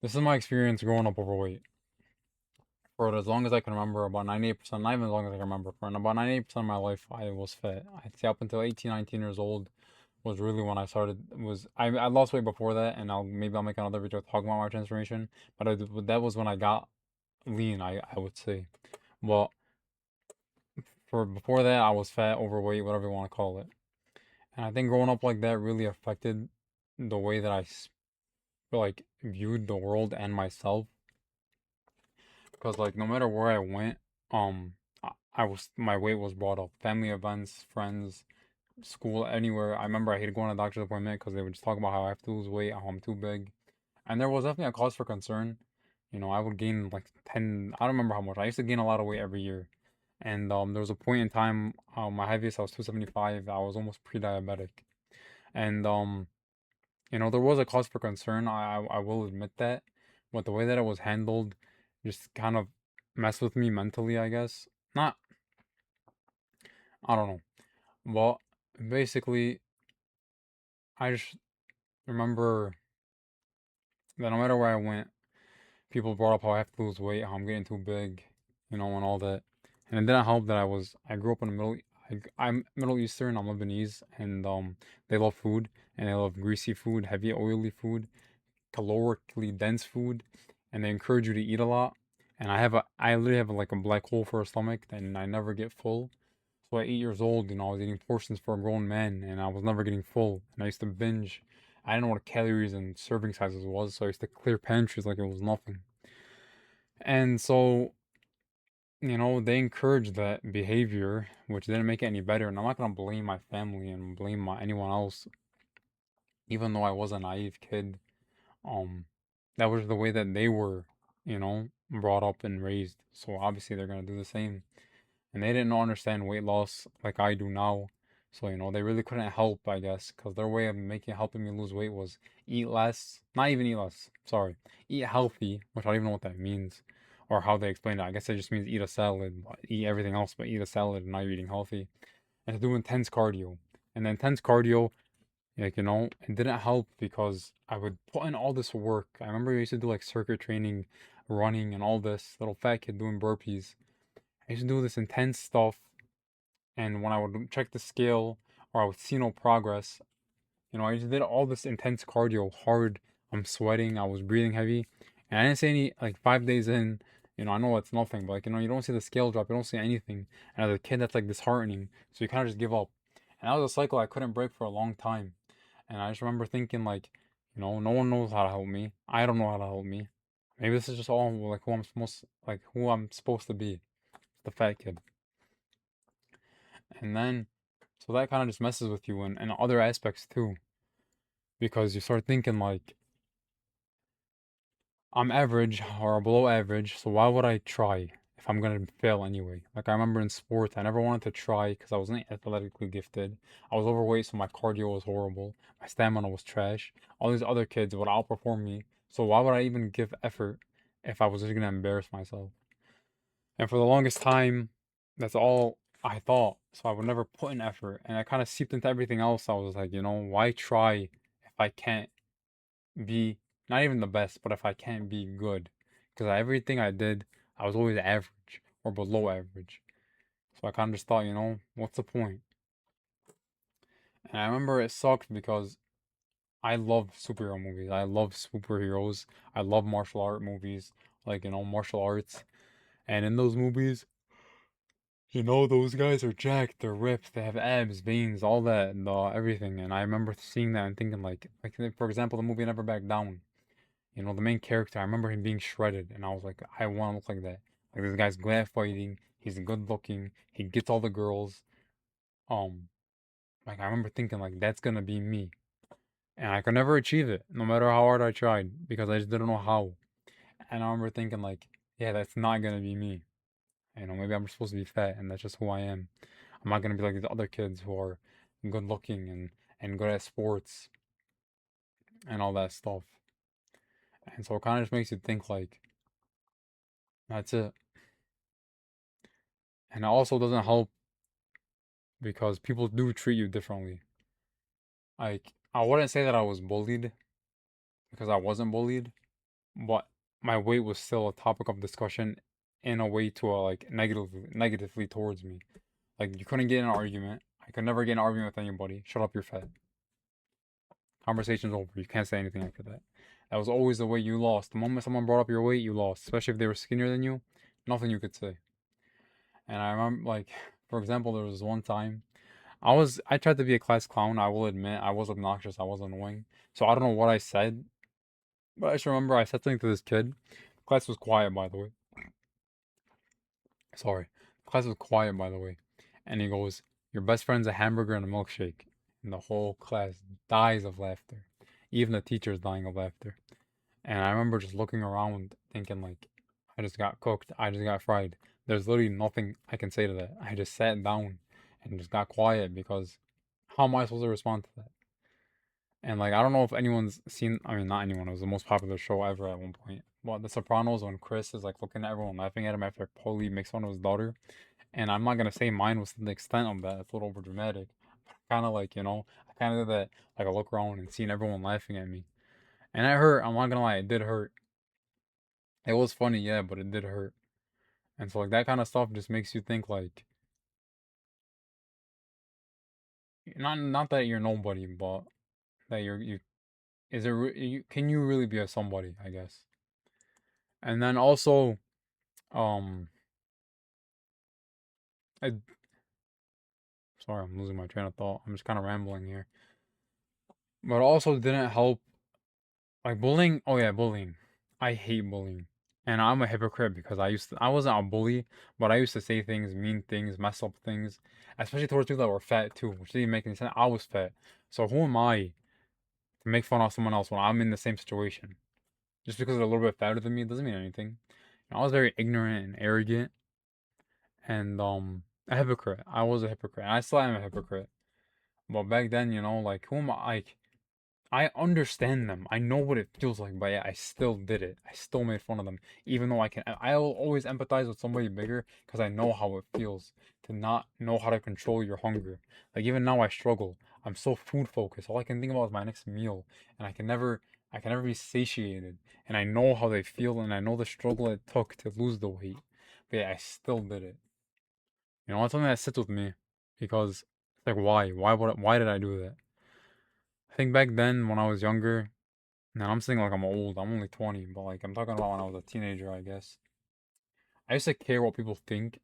This is my experience growing up overweight. For as long as I can remember, about 98%, not even as long as I can remember, for about 98% of my life, I was fat. I'd say up until 18, 19 years old was really when I started, I lost weight before that, and maybe I'll make another video talking about my transformation, that was when I got lean, I would say. Well, for before that, I was fat, overweight, whatever you want to call it. And I think growing up like that really affected the way that like viewed the world and myself. Because like no matter where I went, I was my weight was brought up. Family events, friends, school, anywhere. I remember I hated going to the doctor's appointment because they would just talk about how I have to lose weight, how I'm too big, and there was definitely a cause for concern. I would gain like 10. I don't remember how much. I used to gain a lot of weight every year, and there was a point in time, my heaviest I was 275. I was almost pre-diabetic, and there was a cause for concern. I will admit that, but the way that it was handled just kind of messed with me mentally, I guess. Not, I don't know. Well, basically, I just remember that no matter where I went, people brought up how I have to lose weight, how I'm getting too big, and all that. And it didn't help that I grew up in the I'm Middle Eastern, I'm Lebanese, and they love food, and they love greasy food, heavy oily food, calorically dense food, and they encourage you to eat a lot. And I literally have like a black hole for a stomach, and I never get full. So at 8 years old, I was eating portions for a grown man, and I was never getting full. And I used to binge. I didn't know what calories and serving sizes was, so I used to clear pantries like it was nothing. And so, they encouraged that behavior, which didn't make it any better. And I'm not gonna blame my family and blame anyone else, even though I was a naive kid. Um, that was the way that they were, brought up and raised. So obviously they're gonna do the same. And they didn't understand weight loss like I do now. So, they really couldn't help, I guess, because their way of helping me lose weight was eat less, not even eat less, sorry, eat healthy, which I don't even know what that means or how they explain it. I guess it just means eat a salad, eat everything else, but eat a salad and now you're eating healthy. And to do intense cardio. And the intense cardio, like, it didn't help because I would put in all this work. I remember I used to do like circuit training, running, and all this, little fat kid doing burpees. I used to do this intense stuff, and when I would check the scale or I would see no progress, I just did all this intense cardio, hard. I'm sweating, I was breathing heavy, and I didn't see any, like 5 days in. I know it's nothing, but like, you don't see the scale drop, you don't see anything. And as a kid, that's like disheartening. So you kind of just give up. And that was a cycle I couldn't break for a long time. And I just remember thinking, like, no one knows how to help me. I don't know how to help me. Maybe this is just all like who I'm supposed to be, the fat kid. And then, so that kind of just messes with you and other aspects too, because you start thinking like, I'm average or below average, so why would I try if I'm gonna fail anyway? Like I remember in sports, I never wanted to try because I wasn't athletically gifted. I was overweight, so my cardio was horrible. My stamina was trash. All these other kids would outperform me, so why would I even give effort if I was just gonna embarrass myself? And for the longest time, that's all I thought. So I would never put in effort. And I kind of seeped into everything else. I was like, why try if I can't be not even the best, but if I can't be good? Because everything I did, I was always average or below average. So I kind of just thought, what's the point? And I remember it sucked because I love superhero movies. I love superheroes. I love martial art movies, like, martial arts. And in those movies, those guys are jacked, they're ripped, they have abs, veins, all that, and everything. And I remember seeing that and thinking, like for example, the movie Never Back Down. The main character, I remember him being shredded, and I was like, I want to look like that. Like this guy's glad fighting, he's good looking, he gets all the girls. Um, like I remember thinking, like that's gonna be me, and I could never achieve it, no matter how hard I tried, because I just didn't know how. And I remember thinking, like, yeah, that's not gonna be me. Maybe I'm supposed to be fat, and that's just who I am. I'm not gonna be like these other kids who are good looking and good at sports and all that stuff. And so it kind of just makes you think like that's it. And it also doesn't help because people do treat you differently. Like I wouldn't say that I was bullied because I wasn't bullied, but my weight was still a topic of discussion in a way to like negatively towards me. Like you couldn't get in an argument. I could never get in an argument with anybody. Shut up, you're fat. Conversation's over. You can't say anything after that. That was always the way you lost. The moment someone brought up your weight, you lost. Especially if they were skinnier than you, nothing you could say. And I remember, like, for example, there was one time I tried to be a class clown. I will admit I was obnoxious. I was annoying. So I don't know what I said, but I just remember I said something to this kid. Class was quiet, by the way. Sorry. Class was quiet, by the way. And he goes, "Your best friend's a hamburger and a milkshake." And the whole class dies of laughter. Even the teacher's dying of laughter. And I remember just looking around thinking like, I just got cooked. I just got fried. There's literally nothing I can say to that. I just sat down and just got quiet because how am I supposed to respond to that? And like, I don't know if anyone's seen, I mean, not anyone, it was the most popular show ever at one point. But The Sopranos, when Chris is like looking at everyone laughing at him after Paulie makes fun of his daughter. And I'm not gonna say mine was to the extent of that, it's a little over dramatic. But kind of like, I kind of did that, like I look around and seeing everyone laughing at me. And it hurt, I'm not gonna lie, it did hurt. It was funny, yeah, but it did hurt. And so like that kind of stuff just makes you think like not that you're nobody, but that you is it can you really be a somebody, I guess. And then also um I sorry, I'm losing my train of thought. I'm just kind of rambling here. But also didn't help like bullying. Oh yeah, bullying. I hate bullying. And I'm a hypocrite because I wasn't a bully, but I used to say things, mean things, mess up things, especially towards people that were fat too, which didn't make any sense. I was fat. So who am I to make fun of someone else when I'm in the same situation? Just because they're a little bit fatter than me doesn't mean anything. I was very ignorant and arrogant and a hypocrite. I was a hypocrite. And I still am a hypocrite. But back then, like who am I? Like I understand them. I know what it feels like, but yeah, I still did it. I still made fun of them, even though I'll always empathize with somebody bigger because I know how it feels to not know how to control your hunger. Like even now, I struggle. I'm so food focused. All I can think about is my next meal, and I can never be satiated. And I know how they feel, and I know the struggle it took to lose the weight. But yeah, I still did it. It's something that sits with me because it's like, why? Why did I do that? I think back then when I was younger. Now I'm saying like I'm old. I'm only 20, but like I'm talking about when I was a teenager, I guess. I used to care what people think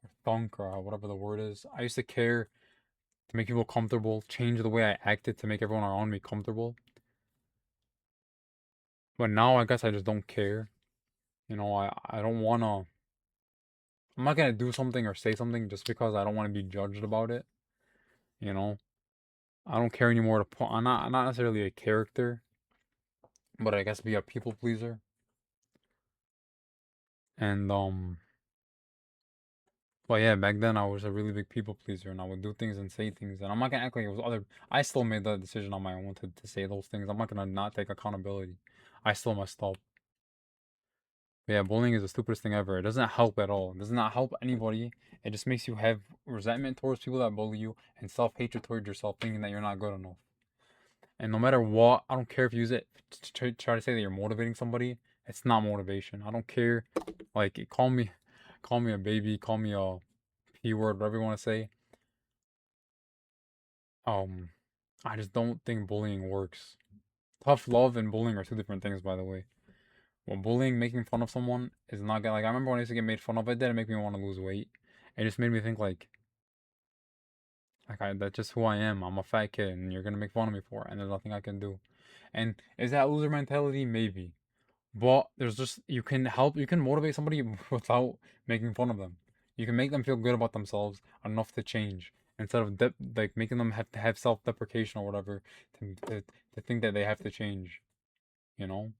or thunk or whatever the word is. I used to care to make people comfortable, change the way I acted to make everyone around me comfortable. But now I guess I just don't care. I don't wanna. I'm not gonna do something or say something just because I don't want to be judged about it. You know, I don't care anymore to put. I'm not necessarily a character, but I guess be a people pleaser. And But yeah, back then I was a really big people pleaser and I would do things and say things and I'm not gonna act like it was other I still made that decision on my own to say those things. I'm not gonna not take accountability. I still messed up. But yeah, bullying is the stupidest thing ever. It doesn't help at all. It does not help anybody. It just makes you have resentment towards people that bully you and self-hatred towards yourself, thinking that you're not good enough. And no matter what, I don't care if you use it to try to say that you're motivating somebody. It's not motivation. I don't care. Like, call me a baby, call me a p word, whatever you want to say. Um, I just don't think bullying works. Tough love and bullying are two different things, by the way. Well, bullying, making fun of someone is not gonna like. I remember when I used to get made fun of. It didn't make me want to lose weight. It just made me think that's just who I am. I'm a fat kid, and you're gonna make fun of me for it, and there's nothing I can do. And is that loser mentality? Maybe. But there's just you can motivate somebody without making fun of them. You can make them feel good about themselves enough to change instead of like making them have to have self-deprecation or whatever to think that they have to change. You know,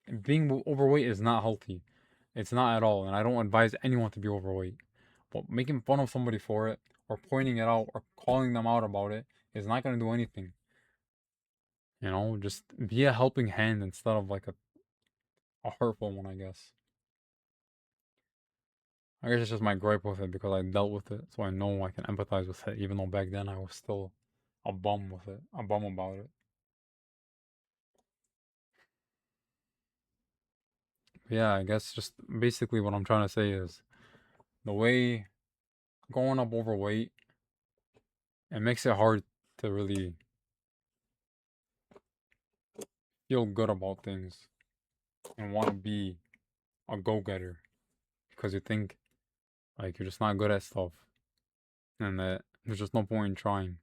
and being overweight is not healthy. It's not at all, and I don't advise anyone to be overweight. But making fun of somebody for it, or pointing it out, or calling them out about it is not gonna do anything. Just be a helping hand instead of like a hurtful one, I guess. I guess it's just my gripe with it because I dealt with it, so I know I can empathize with it, even though back then I was still a bum with it, a bum about it. Yeah, I guess just basically what I'm trying to say is the way going up overweight, it makes it hard to really feel good about things and want to be a go-getter because you think like you're just not good at stuff and that there's just no point in trying.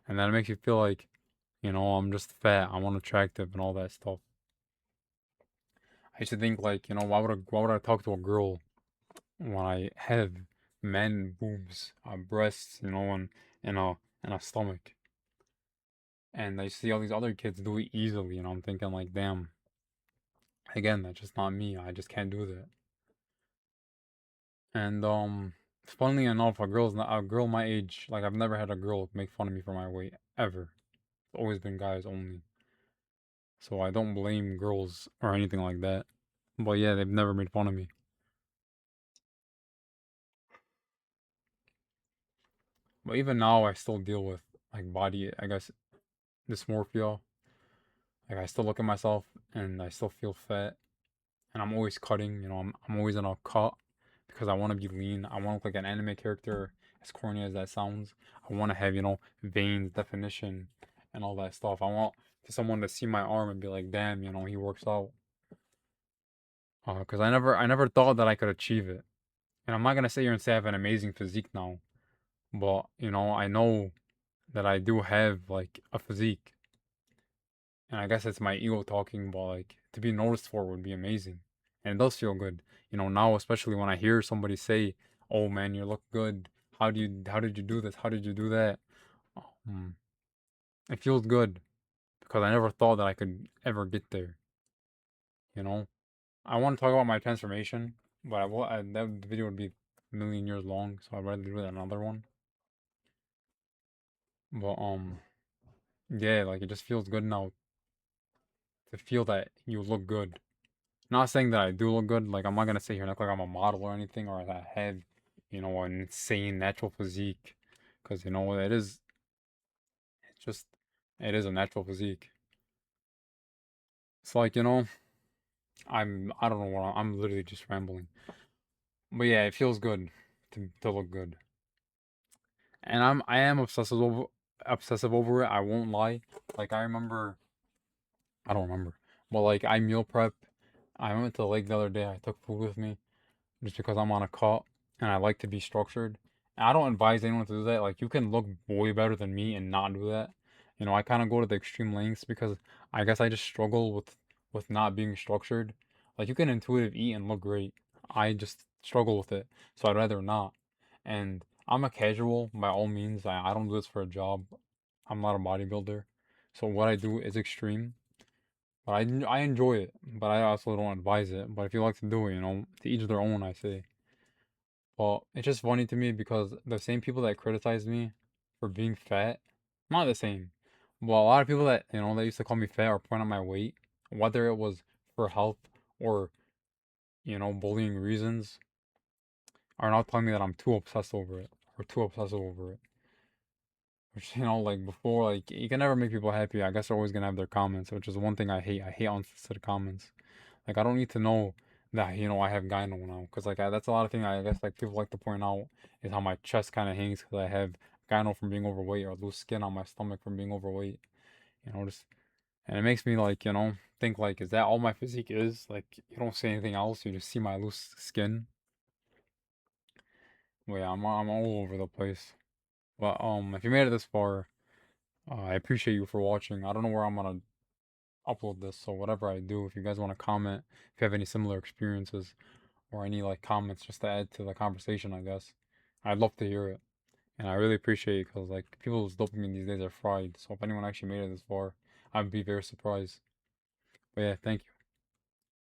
And that makes you feel like, I'm just fat, I'm unattractive and all that stuff. I used to think like, why would I talk to a girl when I have man boobs, breasts, and a stomach. And I see all these other kids do it easily, and I'm thinking like, damn, again, that's just not me. I just can't do that. And funnily enough, a girl my age, like I've never had a girl make fun of me for my weight ever. It's always been guys only. So I don't blame girls or anything like that. But yeah, they've never made fun of me. But even now, I still deal with like body, I guess, dysmorphia. Like I still look at myself and I still feel fat, and I'm always cutting. I'm always in a cut because I want to be lean. I want to look like an anime character. As corny as that sounds, I want to have veins, definition, and all that stuff. I want someone to see my arm and be like, "Damn, he works out." Because I never thought that I could achieve it. And I'm not gonna sit here and say I have an amazing physique now, but I know that I do have like a physique. And I guess it's my ego talking, but like to be noticed for would be amazing. And it does feel good. Now especially when I hear somebody say, "Oh man, you look good. How did you do this? How did you do that?" Um, it feels good because I never thought that I could ever get there, you know? I want to talk about my transformation, but that video would be a million years long, so I'd rather do that another one. But yeah, like it just feels good now to feel that you look good. Not saying that I do look good. Like I'm not gonna sit here and look like I'm a model or anything, or that I have, an insane natural physique, because just it is a natural physique. It's like I don't know what I'm literally just rambling. But yeah, it feels good to look good, and I am obsessive over it. I won't lie. Like I don't remember, but like I meal prep. I went to the lake the other day. I took food with me just because I'm on a cut and I like to be structured. And I don't advise anyone to do that. Like you can look way better than me and not do that. I kind of go to the extreme lengths because I guess I just struggle with not being structured. Like you can intuitive eat and look great. I just struggle with it, so I'd rather not. And I'm a casual by all means. I don't do this for a job. I'm not a bodybuilder. So what I do is extreme. But I enjoy it, but I also don't advise it. But if you like to do it, to each their own, I say. Well, it's just funny to me because the same people that criticize me for being fat, not the same, but a lot of people that used to call me fat or point out my weight, whether it was for health or, bullying reasons, are now telling me that I'm too obsessed over it or too obsessive over it. Which, like before, like you can never make people happy. I guess they're always gonna have their comments, which is one thing I hate. I hate unsolicited comments. Like I don't need to know that I have gyno now, because like that's a lot of things I guess like people like to point out is how my chest kind of hangs because I have gyno from being overweight or loose skin on my stomach from being overweight. Just and it makes me like think like is that all my physique is? Like you don't say anything else, you just see my loose skin. Well, yeah, I'm all over the place. But if you made it this far, I appreciate you for watching. I don't know where I'm gonna upload this, so whatever I do, if you guys want to comment, if you have any similar experiences or any like comments just to add to the conversation, I guess. I'd love to hear it. And I really appreciate it because like people's dopamine these days are fried. So if anyone actually made it this far, I'd be very surprised. But yeah, thank you.